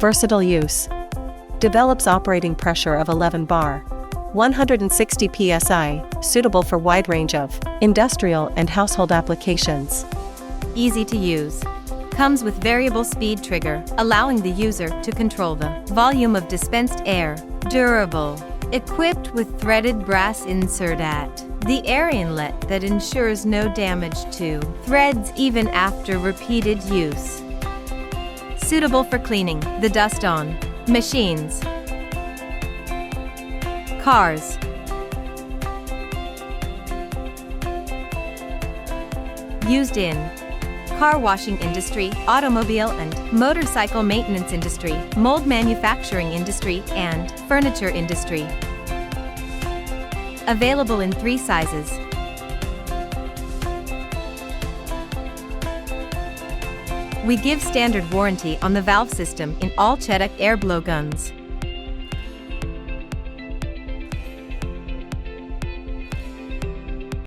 Versatile use. Develops operating pressure of 11 bar. 160 psi, suitable for wide range of industrial and household applications. Easy to use. Comes with variable speed trigger, allowing the user to control the volume of dispensed air. Durable. Equipped with threaded brass insert at the air inlet that ensures no damage to threads even after repeated use. Suitable for cleaning the dust on machines, cars, used in car washing industry, automobile and motorcycle maintenance industry, mold manufacturing industry, and furniture industry. Available in 3 sizes. We give standard warranty on the valve system in all Chetak air blow guns.